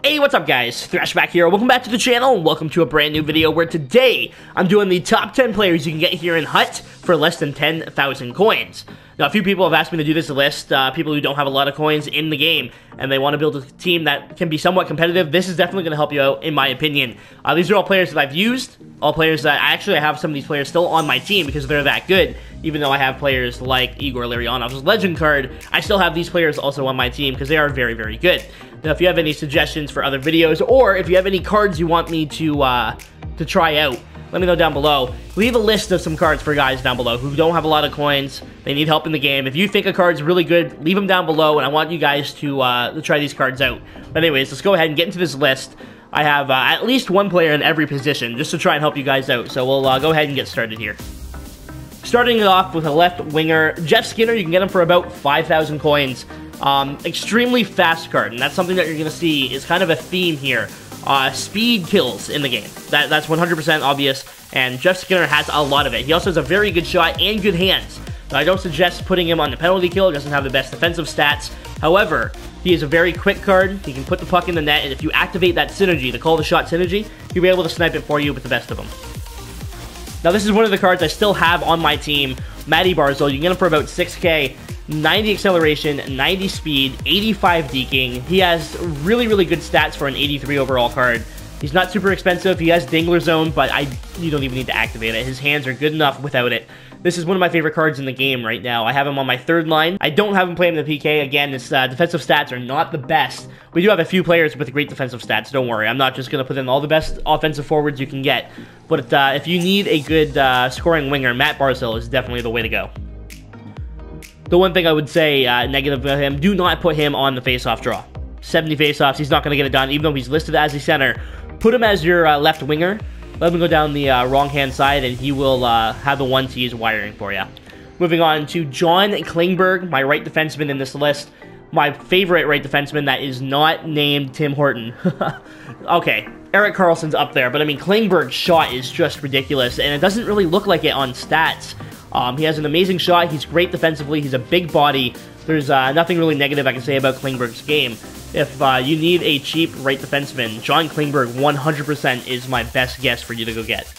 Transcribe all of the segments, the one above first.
Hey, what's up guys? Thrashback here. Welcome back to the channel and welcome to a brand new video where today I'm doing the top 10 players you can get here in Hut for less than 10,000 coins. Now, a few people have asked me to do this list, people who don't have a lot of coins in the game, and they want to build a team that can be somewhat competitive. This is definitely going to help you out, in my opinion. These are all players that I've used, all players that I have some of these players still on my team because they're that good. Even though I have players like Igor Larionov's legend card, I still have these players also on my team because they are very, very good. Now, if you have any suggestions for other videos, or if you have any cards you want me to try out, let me know down below. Leave a list of some cards for guys down below who don't have a lot of coins. They need help in the game. If you think a card's really good, leave them down below, and I want you guys to try these cards out. But anyways, let's go ahead and get into this list. I have at least one player in every position just to try and help you guys out. So we'll go ahead and get started here. Starting it off with a left winger, Jeff Skinner. You can get him for about 5,000 coins. Extremely fast card, and that's something that you're going to see is kind of a theme here. Speed kills in the game. That's 100% obvious, and Jeff Skinner has a lot of it. He also has a very good shot and good hands. Now, I don't suggest putting him on the penalty kill. He doesn't have the best defensive stats. However, he is a very quick card. He can put the puck in the net, and if you activate that synergy, the call the shot synergy, he'll be able to snipe it for you with the best of them. Now, this is one of the cards I still have on my team, Barzal. You can get him for about 6K. 90 acceleration, 90 speed, 85 deking. He has really, really good stats for an 83 overall card. He's not super expensive. He has Dingler Zone, but you don't even need to activate it. His hands are good enough without it. This is one of my favorite cards in the game right now. I have him on my third line. I don't have him playing the PK. Again, his defensive stats are not the best. We do have a few players with great defensive stats. Don't worry. I'm not just going to put in all the best offensive forwards you can get. But if you need a good scoring winger, Barzal is definitely the way to go. The one thing I would say negative about him, do not put him on the face-off draw. 70 face-offs, he's not going to get it done, even though he's listed as a center. Put him as your left winger. Let him go down the wrong-hand side, and he will have the 1T's wiring for you. Moving on to John Klingberg, my right defenseman in this list. My favorite right defenseman that is not named Tim Horton. Okay, Erik Karlsson's up there, but I mean, Klingberg's shot is just ridiculous, and it doesn't really look like it on stats. He has an amazing shot. He's great defensively. He's a big body. There's nothing really negative I can say about Klingberg's game. If you need a cheap right defenseman, John Klingberg 100% is my best guess for you to go get.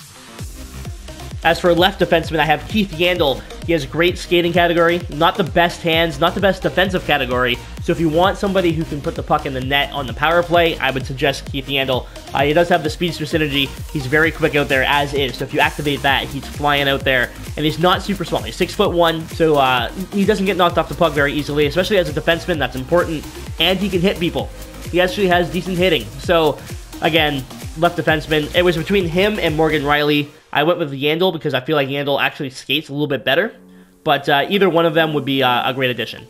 As for left defenseman, I have Keith Yandle. He has great skating category, not the best hands, not the best defensive category. So if you want somebody who can put the puck in the net on the power play, I would suggest Keith Yandle. He does have the speedster synergy. He's very quick out there as is. So if you activate that, he's flying out there. And he's not super small. He's 6'1", so he doesn't get knocked off the puck very easily, especially as a defenseman. That's important. And he can hit people. He actually has decent hitting. So again, left defenseman. It was between him and Morgan Riley. I went with Yandle because I feel like Yandle actually skates a little bit better. But either one of them would be a great addition.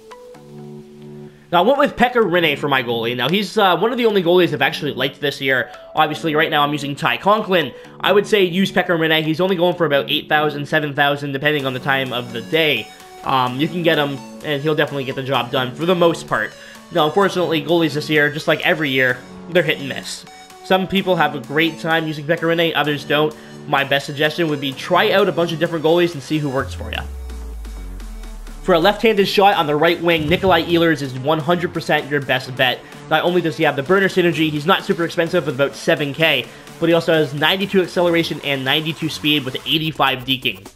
Now, I went with Pekka Rinne for my goalie. Now, he's one of the only goalies I've actually liked this year. Obviously, right now I'm using Ty Conklin. I would say use Pekka Rinne. He's only going for about 8,000, 7,000, depending on the time of the day. You can get him, and he'll definitely get the job done for the most part. Now, unfortunately, goalies this year, just like every year, they're hit and miss. Some people have a great time using Pekka Rinne, others don't. My best suggestion would be try out a bunch of different goalies and see who works for you. For a left-handed shot on the right wing, Nikolai Ehlers is 100% your best bet. Not only does he have the burner synergy, he's not super expensive with about 7K, but he also has 92 acceleration and 92 speed with 85 deking.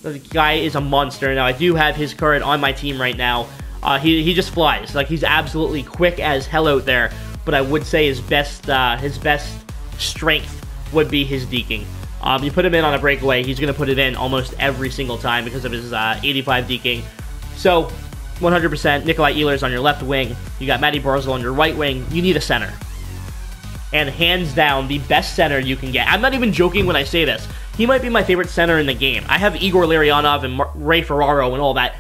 The guy is a monster. Now, I do have his card on my team right now. He just flies. Like, he's absolutely quick as hell out there, but I would say his best strength would be his deking. You put him in on a breakaway, he's going to put it in almost every single time because of his 85 deking. So, 100% Nikolai Ehlers on your left wing. You got Barzal on your right wing. You need a center. And hands down, the best center you can get. I'm not even joking when I say this. He might be my favorite center in the game. I have Igor Larionov and Ray Ferraro and all that.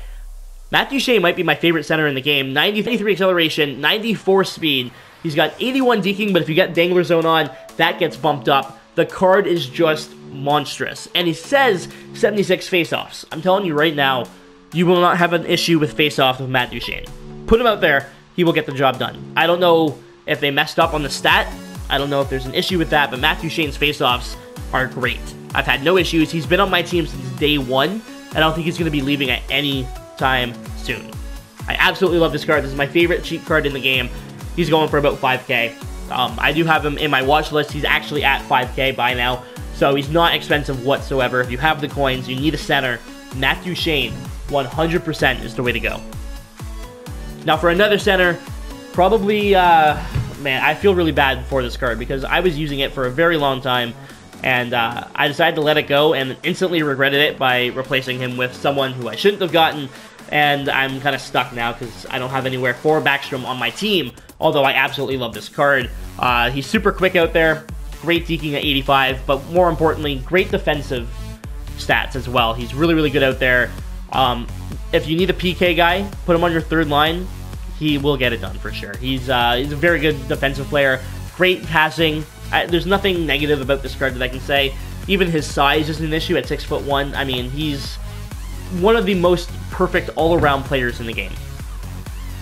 Matt Duchene might be my favorite center in the game. 93 acceleration, 94 speed. He's got 81 deking, but if you get Dingler Zone on, that gets bumped up. The card is just monstrous. And he says 76 faceoffs. I'm telling you right now, you will not have an issue with face-off with Matt Duchene. Put him out there, he will get the job done. I don't know if they messed up on the stat. I don't know if there's an issue with that, but Matt Duchene's face-offs are great. I've had no issues. He's been on my team since day one. I don't think he's going to be leaving at any time soon. I absolutely love this card. This is my favorite cheap card in the game. He's going for about 5K. I do have him in my watch list. He's actually at 5K by now, so he's not expensive whatsoever. If you have the coins, you need a center. Matthew Shane, 100% is the way to go. Now for another center, probably, man, I feel really bad for this card because I was using it for a very long time, and I decided to let it go and instantly regretted it by replacing him with someone who I shouldn't have gotten, and I'm kind of stuck now because I don't have anywhere for Backstrom on my team, although I absolutely love this card. He's super quick out there, great deking at 85, but more importantly, great defensive stats as well. He's really, really good out there. If you need a PK guy, put him on your third line. He will get it done for sure. He's a very good defensive player. Great passing. There's nothing negative about this card that I can say. Even his size isn't an issue at 6'1". I mean, he's one of the most perfect all-around players in the game.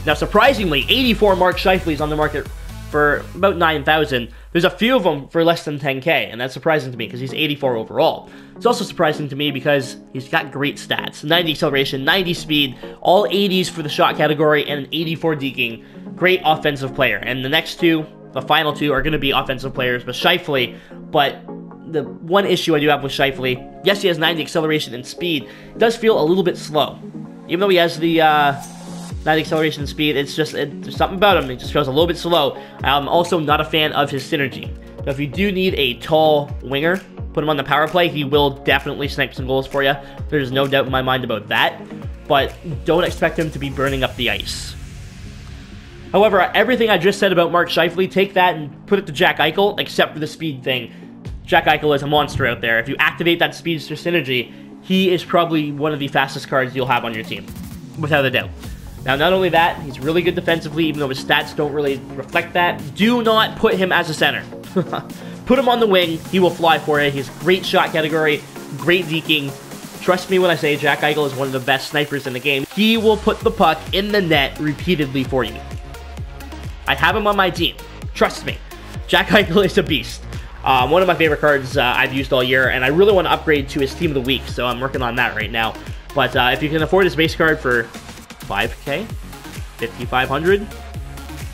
Now, surprisingly, 84 Mark Scheifele is on the market for about 9,000. There's a few of them for less than 10K, and that's surprising to me because he's 84 overall. It's also surprising to me because he's got great stats. 90 acceleration, 90 speed, all 80s for the shot category, and an 84 deking. Great offensive player. And the next two, the final two, are going to be offensive players with Scheifele, but the one issue I do have with Scheifele, yes, he has 90 acceleration and speed. It does feel a little bit slow. Even though he has the 90 acceleration and speed, it's just, there's something about him, it just feels a little bit slow. I'm also not a fan of his synergy. Now, if you do need a tall winger, put him on the power play, he will definitely snipe some goals for you. There's no doubt in my mind about that, but don't expect him to be burning up the ice. However, everything I just said about Mark Scheifele, take that and put it to Jack Eichel, except for the speed thing. Jack Eichel is a monster out there. If you activate that speedster synergy, he is probably one of the fastest cards you'll have on your team, without a doubt. Now, not only that, he's really good defensively, even though his stats don't really reflect that. Do not put him as a center. Put him on the wing. He will fly for it. He's great shot category, great deking. Trust me when I say Jack Eichel is one of the best snipers in the game. He will put the puck in the net repeatedly for you. I have him on my team. Trust me. Jack Eichel is a beast. One of my favorite cards I've used all year, and I really want to upgrade to his Team of the Week, so I'm working on that right now. But if you can afford his base card for 5K, 5,500,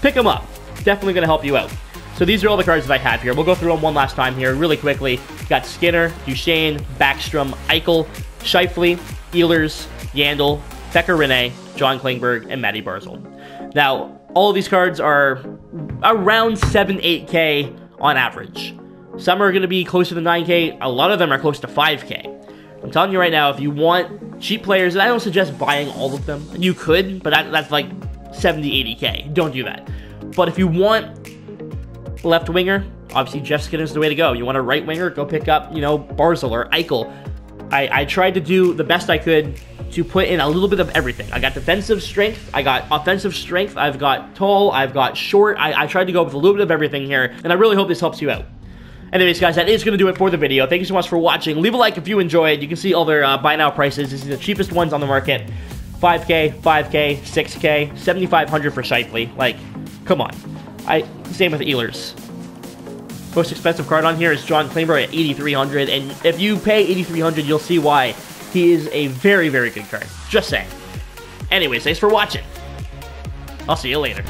pick him up. Definitely going to help you out. So these are all the cards that I have here. We'll go through them one last time here really quickly. Got Skinner, Duchesne, Backstrom, Eichel, Scheifele, Ehlers, Yandle, Pekka Rinne, John Klingberg, and Matty Barzal. Now, all of these cards are around 7-8K on average. Some are going to be closer to 9K. A lot of them are close to 5K. I'm telling you right now, if you want cheap players, and I don't suggest buying all of them. You could, but that's like 70, 80K. Don't do that. But if you want left winger, obviously Jeff Skinner's the way to go. You want a right winger, go pick up, you know, Barzal or Eichel. I tried to do the best I could to put in a little bit of everything. I got defensive strength, I got offensive strength, I've got tall, I've got short. I tried to go with a little bit of everything here, and I really hope this helps you out. Anyways, guys, that is going to do it for the video. Thank you so much for watching. Leave a like if you enjoyed. You can see all their buy now prices. This is the cheapest ones on the market. 5K, 5K, 6K, 7,500 for Scheifele. Like, come on. Same with Ehlers. Most expensive card on here is John Klingberg at 8,300, and if you pay 8,300, you'll see why. He is a very, very good card. Just saying. Anyways, thanks for watching. I'll see you later.